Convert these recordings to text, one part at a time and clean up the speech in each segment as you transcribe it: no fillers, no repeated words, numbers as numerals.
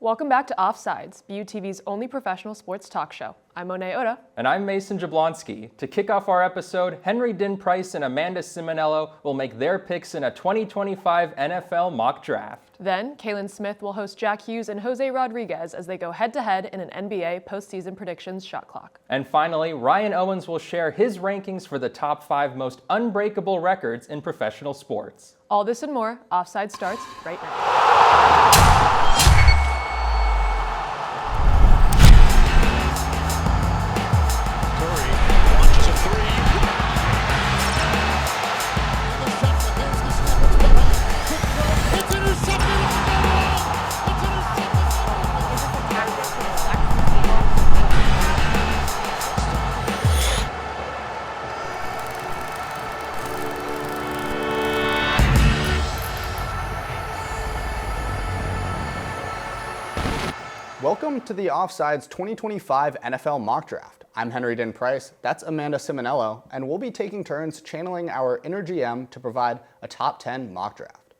Welcome back to Offsides, BUTV's only professional sports talk show. I'm Monet Ora. And I'm Mason Jablonski. To kick off our episode, Dinh-Price and Amanda Ciminello will make their picks in a 2025 NFL mock draft. Then, Kailyn Smith will host Jack Hughes and Jose Rodriguez as they go head-to-head in an NBA postseason predictions shot clock. And finally, Ryan Owens will share his rankings for the top 5 most unbreakable records in professional sports. All this and more, Offside starts right now. Welcome to the Offsides 2025 NFL Mock Draft. I'm Dinh-Price, that's Amanda Ciminello, and we'll be taking turns channeling our inner GM to provide a top 10 mock draft.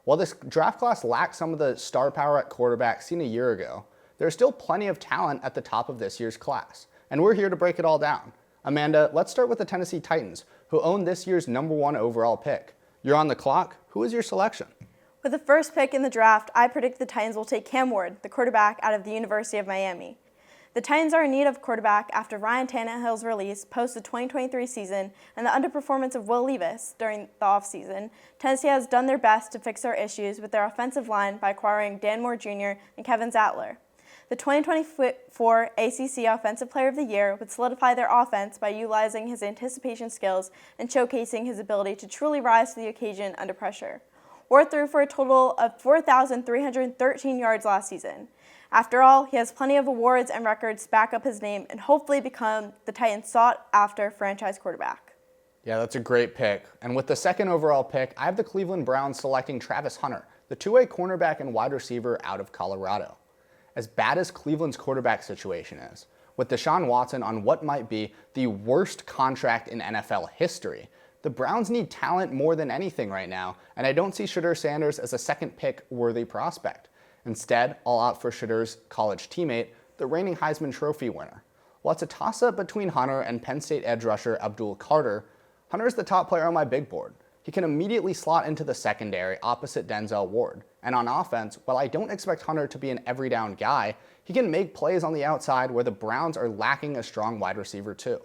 While this draft class lacks some of the star power at quarterback seen a year ago, there's still plenty of talent at the top of this year's class, and we're here to break it all down. Amanda, let's start with the Tennessee Titans, who own this year's #1 overall pick. You're on the clock. Who is your selection? With the first pick in the draft, I predict the Titans will take Cam Ward, the quarterback out of the University of Miami. The Titans are in need of quarterback after Ryan Tannehill's release post the 2023 season and the underperformance of Will Levis during the offseason. Tennessee has done their best to fix their issues with their offensive line by acquiring Dan Moore Jr. and Kevin Zeitler. The 2024 ACC Offensive Player of the Year would solidify their offense by utilizing his anticipation skills and showcasing his ability to truly rise to the occasion under pressure. Ward threw for a total of 4,313 yards last season. After all, he has plenty of awards and records to back up his name and hopefully become the Titans' sought-after franchise quarterback. Yeah, that's a great pick. And with the second overall pick, I have the Cleveland Browns selecting Travis Hunter, the two-way cornerback and wide receiver out of Colorado. As bad as Cleveland's quarterback situation is, with Deshaun Watson on what might be the worst contract in NFL history, the Browns need talent more than anything right now, and I don't see Shedeur Sanders as a second pick worthy prospect. Instead, I'll opt for Shedur's college teammate, the reigning Heisman Trophy winner. While it's a toss-up between Hunter and Penn State edge rusher Abdul Carter, Hunter is the top player on my big board. He can immediately slot into the secondary opposite Denzel Ward. And on offense, while I don't expect Hunter to be an every down guy, he can make plays on the outside where the Browns are lacking a strong wide receiver too.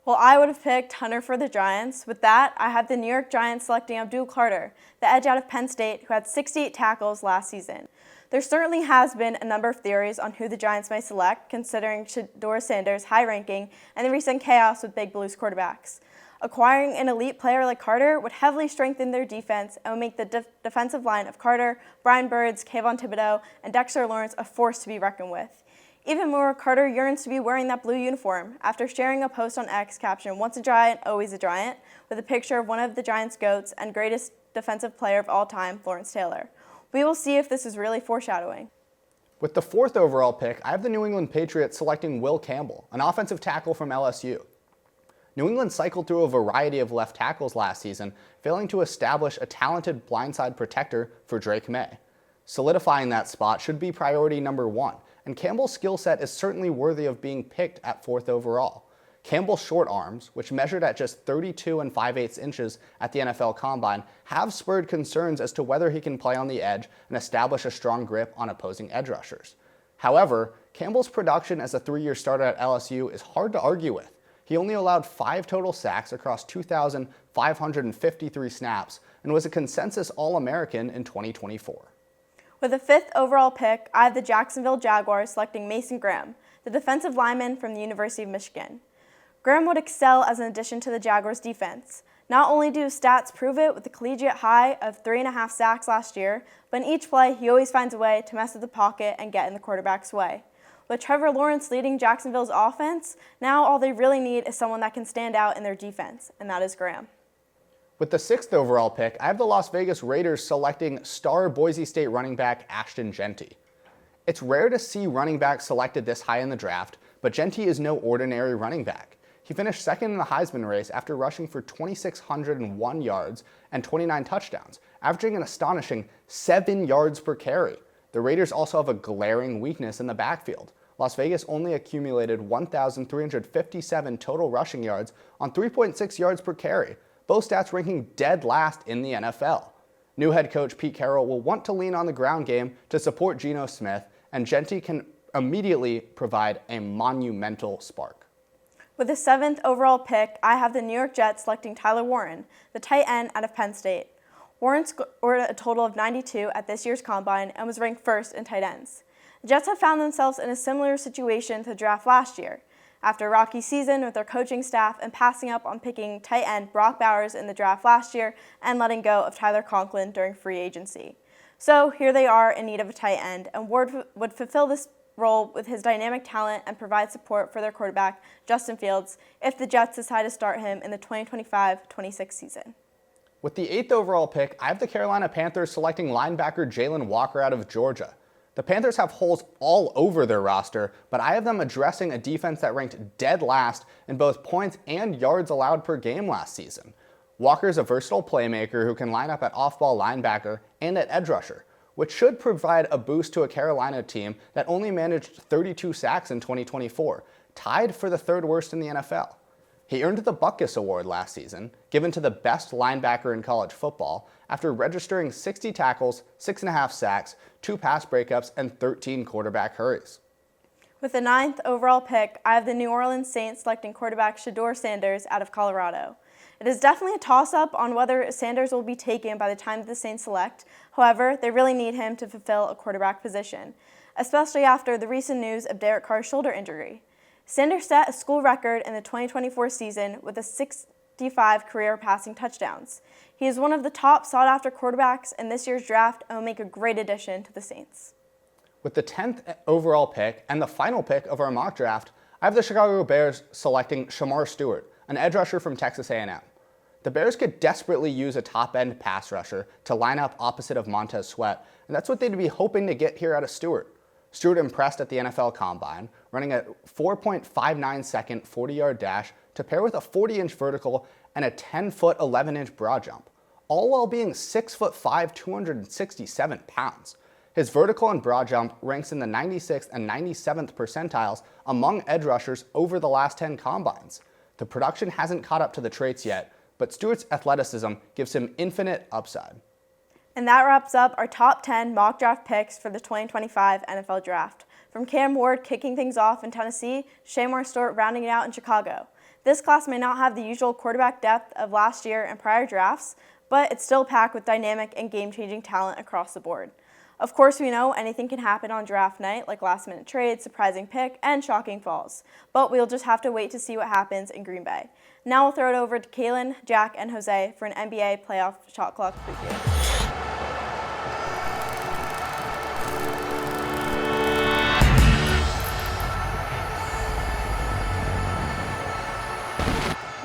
Well, I would have picked Hunter for the Giants. With that, I have the New York Giants selecting Abdul Carter, the edge out of Penn State, who had 68 tackles last season. There certainly has been a number of theories on who the Giants may select, considering Shedeur Sanders' high ranking and the recent chaos with Big Blues quarterbacks. Acquiring an elite player like Carter would heavily strengthen their defense and would make the defensive line of Carter, Brian Burns, Kayvon Thibodeau, and Dexter Lawrence a force to be reckoned with. Even more, Carter yearns to be wearing that blue uniform after sharing a post on X captioned, "Once a Giant, always a Giant," with a picture of one of the Giants' GOATs and greatest defensive player of all time, Lawrence Taylor. We will see if this is really foreshadowing. With the fourth overall pick, I have the New England Patriots selecting Will Campbell, an offensive tackle from LSU. New England cycled through a variety of left tackles last season, failing to establish a talented blindside protector for Drake May. Solidifying that spot should be priority number 1, and Campbell's skill set is certainly worthy of being picked at 4th overall. Campbell's short arms, which measured at just 32 5/8 inches at the NFL Combine, have spurred concerns as to whether he can play on the edge and establish a strong grip on opposing edge rushers. However, Campbell's production as a 3-year starter at LSU is hard to argue with. He only allowed 5 total sacks across 2,553 snaps and was a consensus All-American in 2024. With the 5th overall pick, I have the Jacksonville Jaguars selecting Mason Graham, the defensive lineman from the University of Michigan. Graham would excel as an addition to the Jaguars' defense. Not only do his stats prove it with a collegiate high of 3.5 sacks last year, but in each play, he always finds a way to mess with the pocket and get in the quarterback's way. With Trevor Lawrence leading Jacksonville's offense, now all they really need is someone that can stand out in their defense, and that is Graham. With the 6th overall pick, I have the Las Vegas Raiders selecting star Boise State running back Ashton Jeanty. It's rare to see running backs selected this high in the draft, but Jeanty is no ordinary running back. He finished second in the Heisman race after rushing for 2,601 yards and 29 touchdowns, averaging an astonishing 7 yards per carry. The Raiders also have a glaring weakness in the backfield. Las Vegas only accumulated 1,357 total rushing yards on 3.6 yards per carry, both stats ranking dead last in the NFL. New head coach Pete Carroll will want to lean on the ground game to support Geno Smith, and Genti can immediately provide a monumental spark. With the 7th overall pick, I have the New York Jets selecting Tyler Warren, the tight end out of Penn State. Warren scored a total of 92 at this year's combine and was ranked first in tight ends. The Jets have found themselves in a similar situation to the draft last year. After a rocky season with their coaching staff and passing up on picking tight end Brock Bowers in the draft last year and letting go of Tyler Conklin during free agency. So here they are in need of a tight end, and Ward would fulfill this role with his dynamic talent and provide support for their quarterback, Justin Fields, if the Jets decide to start him in the 2025-26 season. With the 8th overall pick, I have the Carolina Panthers selecting linebacker Jalen Walker out of Georgia. The Panthers have holes all over their roster, but I have them addressing a defense that ranked dead last in both points and yards allowed per game last season. Walker is a versatile playmaker who can line up at off-ball linebacker and at edge rusher, which should provide a boost to a Carolina team that only managed 32 sacks in 2024, tied for the 3rd worst in the NFL. He earned the Butkus Award last season, given to the best linebacker in college football, after registering 60 tackles, 6.5 sacks, 2 pass breakups, and 13 quarterback hurries. With the 9th overall pick, I have the New Orleans Saints selecting quarterback Shedeur Sanders out of Colorado. It is definitely a toss-up on whether Sanders will be taken by the time that the Saints select. However, they really need him to fulfill a quarterback position, especially after the recent news of Derek Carr's shoulder injury. Sanders set a school record in the 2024 season with a 65 career passing touchdowns. He is one of the top sought-after quarterbacks in this year's draft and will make a great addition to the Saints. With the 10th overall pick and the final pick of our mock draft, I have the Chicago Bears selecting Shamar Stewart, an edge rusher from Texas A&M. The Bears could desperately use a top-end pass rusher to line up opposite of Montez Sweat, and that's what they'd be hoping to get here out of Stewart. Stewart impressed at the NFL Combine, running a 4.59-second 40-yard dash to pair with a 40-inch vertical and a 10-foot 11-inch broad jump, all while being 6'5", 267 pounds. His vertical and broad jump ranks in the 96th and 97th percentiles among edge rushers over the last 10 combines. The production hasn't caught up to the traits yet, but Stewart's athleticism gives him infinite upside. And that wraps up our top 10 mock draft picks for the 2025 NFL Draft. From Cam Ward kicking things off in Tennessee, Shamar Stewart rounding it out in Chicago. This class may not have the usual quarterback depth of last year and prior drafts, but it's still packed with dynamic and game-changing talent across the board. Of course, we know anything can happen on draft night, like last-minute trades, surprising pick, and shocking falls. But we'll just have to wait to see what happens in Green Bay. Now we'll throw it over to Kailyn, Jack, and Jose for an NBA playoff shot clock preview.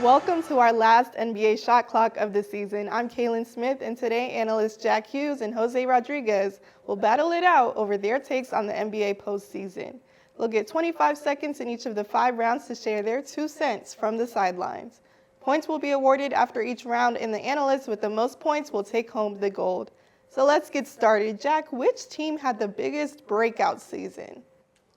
Welcome to our last NBA shot clock of the season. I'm Kailyn Smith, and today analysts Jack Hughes and Jose Rodriguez will battle it out over their takes on the NBA postseason. They'll get 25 seconds in each of the 5 rounds to share their 2 cents from the sidelines. Points will be awarded after each round, and the analyst with the most points will take home the gold. So let's get started. Jack, which team had the biggest breakout season?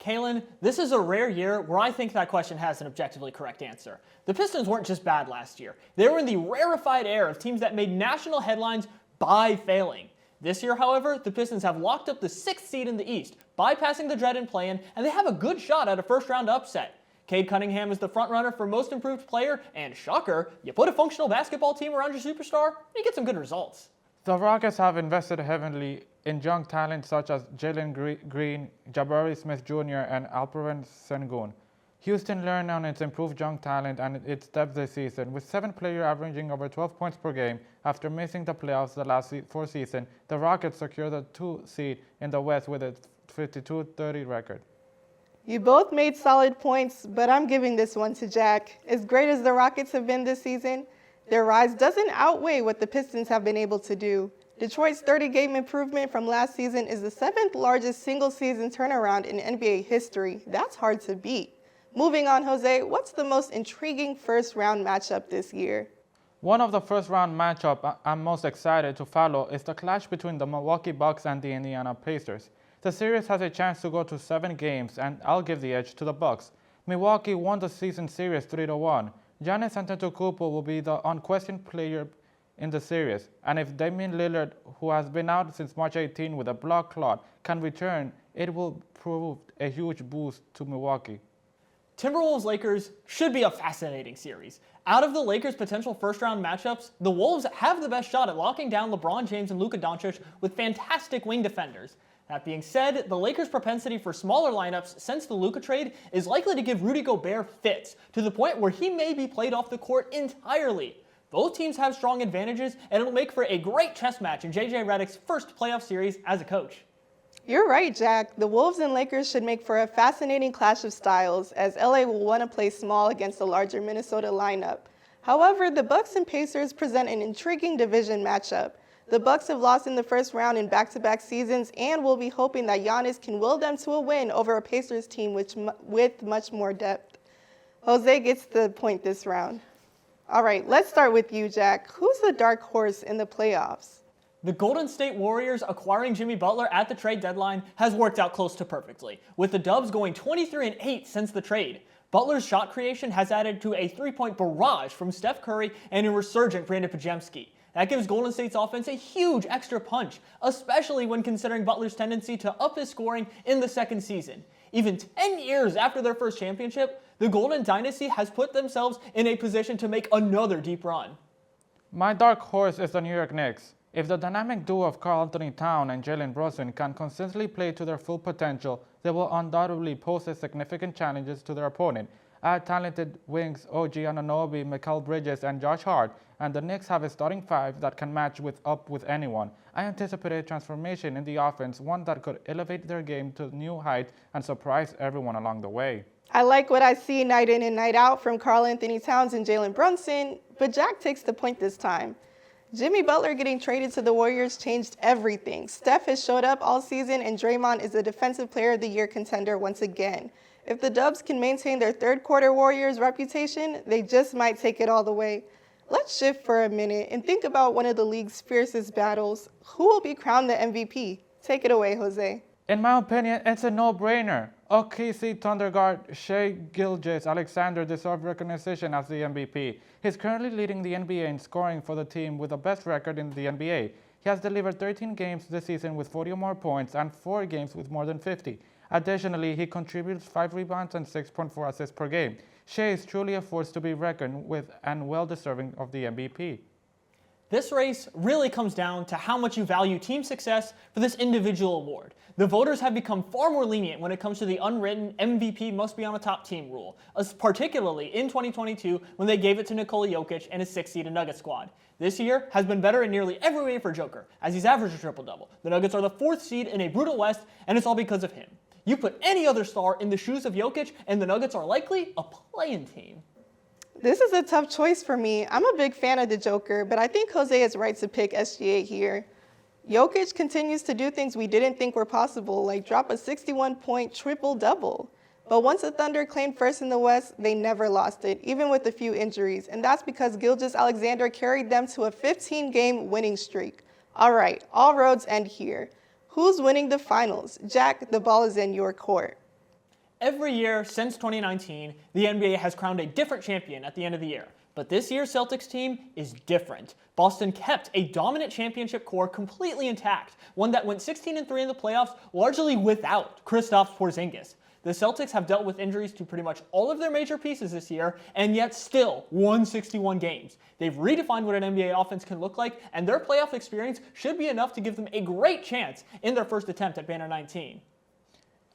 Kailyn, this is a rare year where I think that question has an objectively correct answer. The Pistons weren't just bad last year. They were in the rarefied air of teams that made national headlines by failing. This year, however, the Pistons have locked up the 6th seed in the East, bypassing the dreaded play-in, and they have a good shot at a first-round upset. Cade Cunningham is the frontrunner for most improved player, and shocker, you put a functional basketball team around your superstar, you get some good results. The Rockets have invested heavily in young talent such as Jalen Green, Jabari Smith Jr., and Alperen Sengun. Houston learned on its improved young talent and its depth this season, with 7 players averaging over 12 points per game. After missing the playoffs the last 4 seasons, the Rockets secured the 2 seed in the West with a 52-30 record. You both made solid points, but I'm giving this one to Jack. As great as the Rockets have been this season, their rise doesn't outweigh what the Pistons have been able to do. Detroit's 30-game improvement from last season is the 7th largest single-season turnaround in NBA history. That's hard to beat. Moving on, Jose, what's the most intriguing first-round matchup this year? One of the first-round matchups I'm most excited to follow is the clash between the Milwaukee Bucks and the Indiana Pacers. The series has a chance to go to 7 games, and I'll give the edge to the Bucks. Milwaukee won the season series 3-1. Giannis Antetokounmpo will be the unquestioned player in the series, and if Damian Lillard, who has been out since March 18 with a blood clot, can return, it will prove a huge boost to Milwaukee. Timberwolves-Lakers should be a fascinating series. Out of the Lakers' potential first-round matchups, the Wolves have the best shot at locking down LeBron James and Luka Doncic with fantastic wing defenders. That being said, the Lakers' propensity for smaller lineups since the Luka trade is likely to give Rudy Gobert fits, to the point where he may be played off the court entirely. Both teams have strong advantages, and it'll make for a great chess match in JJ Redick's first playoff series as a coach. You're right, Jack. The Wolves and Lakers should make for a fascinating clash of styles, as LA will want to play small against the larger Minnesota lineup. However, the Bucks and Pacers present an intriguing division matchup. The Bucks have lost in the first round in back-to-back seasons and will be hoping that Giannis can will them to a win over a Pacers team with much more depth. Jose gets the point this round. All right, let's start with you, Jack. Who's the dark horse in the playoffs? The Golden State Warriors acquiring Jimmy Butler at the trade deadline has worked out close to perfectly, with the Dubs going 23-8 since the trade. Butler's shot creation has added to a three-point barrage from Steph Curry and a resurgent Brandon Podziemski. That gives Golden State's offense a huge extra punch, especially when considering Butler's tendency to up his scoring in the second season. Even 10 years after their first championship, the Golden Dynasty has put themselves in a position to make another deep run. My dark horse is the New York Knicks. If the dynamic duo of Karl Anthony Towns and Jalen Brunson can consistently play to their full potential, they will undoubtedly pose significant challenges to their opponent. Add talented wings OG Anunoby, Mikal Bridges, and Josh Hart, and the Knicks have a starting five that can match up with anyone. I anticipate a transformation in the offense, one that could elevate their game to new heights and surprise everyone along the way. I like what I see night in and night out from Karl Anthony Towns and Jalen Brunson, but Jack takes the point this time. Jimmy Butler getting traded to the Warriors changed everything. Steph has showed up all season, and Draymond is a Defensive Player of the Year contender once again. If the Dubs can maintain their third-quarter Warriors reputation, they just might take it all the way. Let's shift for a minute and think about one of the league's fiercest battles. Who will be crowned the MVP? Take it away, Jose. In my opinion, it's a no-brainer. OKC Thunder guard Shai Gilgeous-Alexander deserves recognition as the MVP. He's currently leading the NBA in scoring for the team with the best record in the NBA. He has delivered 13 games this season with 40 or more points and 4 games with more than 50. Additionally, he contributes 5 rebounds and 6.4 assists per game. Shai is truly a force to be reckoned with and well-deserving of the MVP. This race really comes down to how much you value team success for this individual award. The voters have become far more lenient when it comes to the unwritten MVP must be on a top team rule, particularly in 2022 when they gave it to Nikola Jokic and his 6-seeded Nuggets squad. This year has been better in nearly every way for Joker, as he's averaged a triple-double. The Nuggets are the 4th seed in a brutal West, and it's all because of him. You put any other star in the shoes of Jokic, and the Nuggets are likely a play-in team. This is a tough choice for me. I'm a big fan of the Joker, but I think Jose is right to pick SGA here. Jokic continues to do things we didn't think were possible, like drop a 61-point triple-double. But once the Thunder claimed first in the West, they never lost it, even with a few injuries. And that's because Gilgeous-Alexander carried them to a 15-game winning streak. All right, all roads end here. Who's winning the finals? Jack, the ball is in your court. Every year since 2019, the NBA has crowned a different champion at the end of the year. But this year's Celtics team is different. Boston kept a dominant championship core completely intact, one that went 16-3 in the playoffs largely without Kristaps Porzingis. The Celtics have dealt with injuries to pretty much all of their major pieces this year, and yet still won 61 games. They've redefined what an NBA offense can look like, and their playoff experience should be enough to give them a great chance in their first attempt at Banner 19.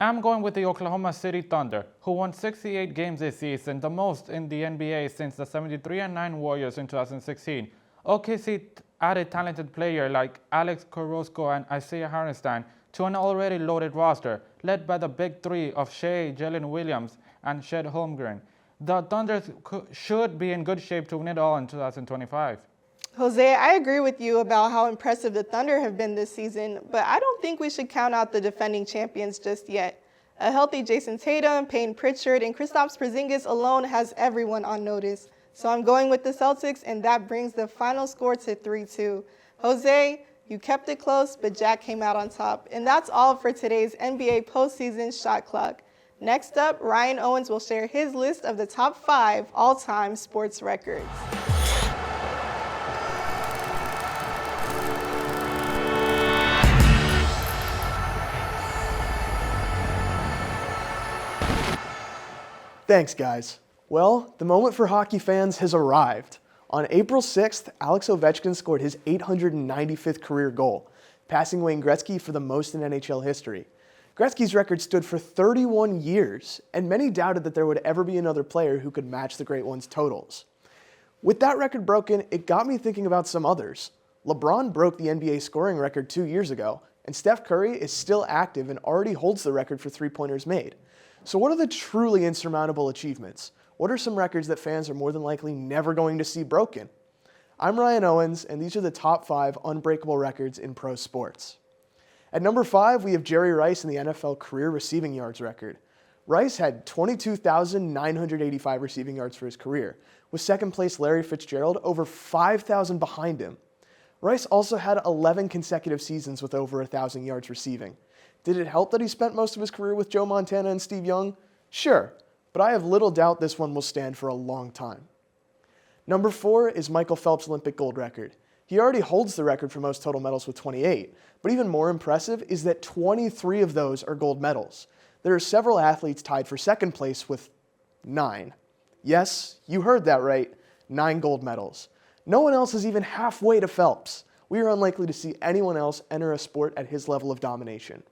I'm going with the Oklahoma City Thunder, who won 68 games this season, the most in the NBA since the 73-9 Warriors in 2016. OKC added talented players like Alex Caruso and Isaiah Hartenstein to an already loaded roster, led by the big three of Shai, Jalen Williams, and Chet Holmgren. The Thunder should be in good shape to win it all in 2025. Jose, I agree with you about how impressive the Thunder have been this season, but I don't think we should count out the defending champions just yet. A healthy Jason Tatum, Payton Pritchard, and Kristaps Porzingis alone has everyone on notice. So I'm going with the Celtics, and that brings the final score to 3-2. Jose, You kept it close, but Jack came out on top. And that's all for today's NBA postseason shot clock. Next up, Ryan Owens will share his list of the top 5 all-time sports records. Thanks, guys. Well, the moment for hockey fans has arrived. On April 6th, Alex Ovechkin scored his 895th career goal, passing Wayne Gretzky for the most in NHL history. Gretzky's record stood for 31 years, and many doubted that there would ever be another player who could match the Great One's totals. With that record broken, it got me thinking about some others. LeBron broke the NBA scoring record 2 years ago, and Steph Curry is still active and already holds the record for three-pointers made. So what are the truly insurmountable achievements? What are some records that fans are more than likely never going to see broken? I'm Ryan Owens, and these are the top 5 unbreakable records in pro sports. At number 5, we have Jerry Rice in the NFL career receiving yards record. Rice had 22,985 receiving yards for his career, with second place Larry Fitzgerald over 5,000 behind him. Rice also had 11 consecutive seasons with over 1,000 yards receiving. Did it help that he spent most of his career with Joe Montana and Steve Young? Sure, but I have little doubt this one will stand for a long time. Number 4 is Michael Phelps' Olympic gold record. He already holds the record for most total medals with 28, but even more impressive is that 23 of those are gold medals. There are several athletes tied for second place with 9. Yes, you heard that right, 9 gold medals. No one else is even halfway to Phelps. We are unlikely to see anyone else enter a sport at his level of domination.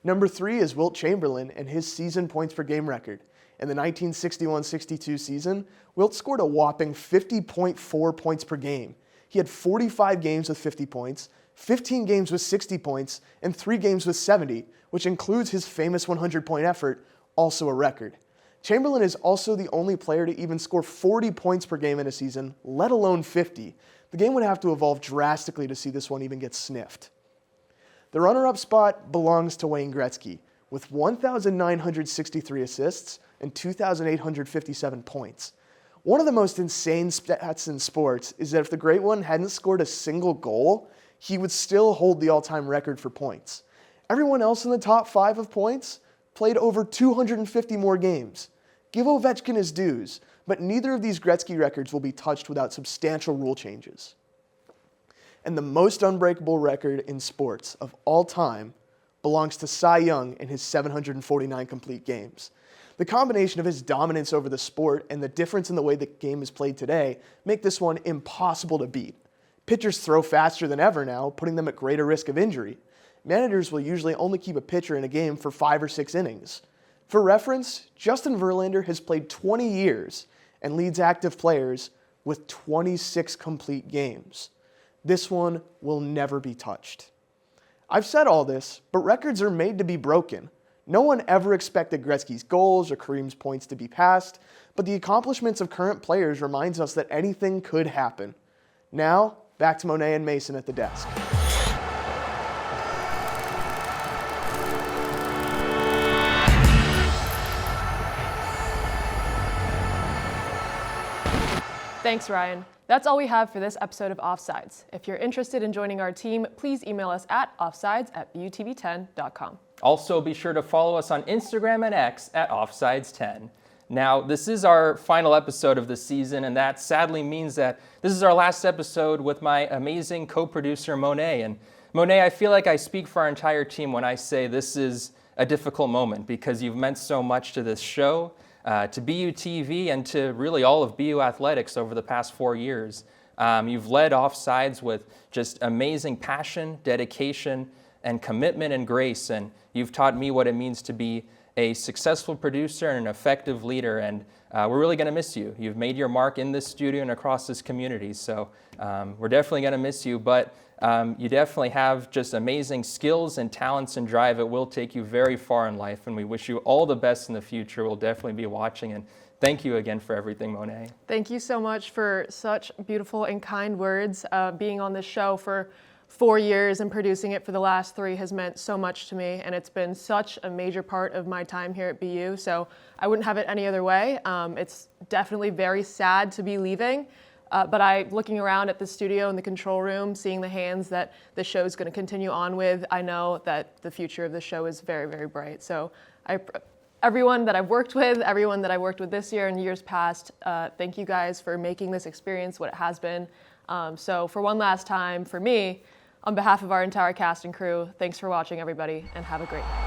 Number 3 is Wilt Chamberlain and his season points per game record. In the 1961-62 season, Wilt scored a whopping 50.4 points per game. He had 45 games with 50 points, 15 games with 60 points, and 3 games with 70, which includes his famous 100-point effort, also a record. Chamberlain is also the only player to even score 40 points per game in a season, let alone 50. The game would have to evolve drastically to see this one even get sniffed. The runner-up spot belongs to Wayne Gretzky, with 1,963 assists and 2,857 points. One of the most insane stats in sports is that if the Great One hadn't scored a single goal, he would still hold the all-time record for points. Everyone else in the top 5 of points played over 250 more games. Give Ovechkin his dues, but neither of these Gretzky records will be touched without substantial rule changes. And the most unbreakable record in sports of all time belongs to Cy Young in his 749 complete games. The combination of his dominance over the sport and the difference in the way the game is played today make this one impossible to beat. Pitchers throw faster than ever now, putting them at greater risk of injury. Managers will usually only keep a pitcher in a game for 5 or 6 innings. For reference, Justin Verlander has played 20 years and leads active players with 26 complete games. This one will never be touched. I've said all this, but records are made to be broken. No one ever expected Gretzky's goals or Kareem's points to be passed, but the accomplishments of current players reminds us that anything could happen. Now, back to Monet and Mason at the desk. Thanks, Ryan. That's all we have for this episode of Offsides. If you're interested in joining our team, please email us at offsides@butv10.com. Also, be sure to follow us on Instagram and X at Offsides10. Now, this is our final episode of the season, and that sadly means that this is our last episode with my amazing co-producer, Monet. And Monet, I feel like I speak for our entire team when I say this is a difficult moment because you've meant so much to this show, to BU TV, and to really all of BU athletics over the past 4 years. You've led Offsides with just amazing passion, dedication, and commitment and grace, and you've taught me what it means to be a successful producer and an effective leader, and we're really going to miss you. You've made your mark in this studio and across this community, so we're definitely going to miss you, but you definitely have just amazing skills and talents and drive. It will take you very far in life, and we wish you all the best in the future. We'll definitely be watching, and thank you again for everything, Monet. Thank you so much for such beautiful and kind words. Being on this show for 4 years and producing it for the last 3 has meant so much to me, and it's been such a major part of my time here at BU, so I wouldn't have it any other way. It's definitely very sad to be leaving, But looking around at the studio and the control room, seeing the hands that the show's going to continue on with, I know that the future of the show is very, very bright. So everyone that I've worked with, everyone that I worked with this year and years past, thank you guys for making this experience what it has been. So for one last time, for me, on behalf of our entire cast and crew, thanks for watching, everybody, and have a great night.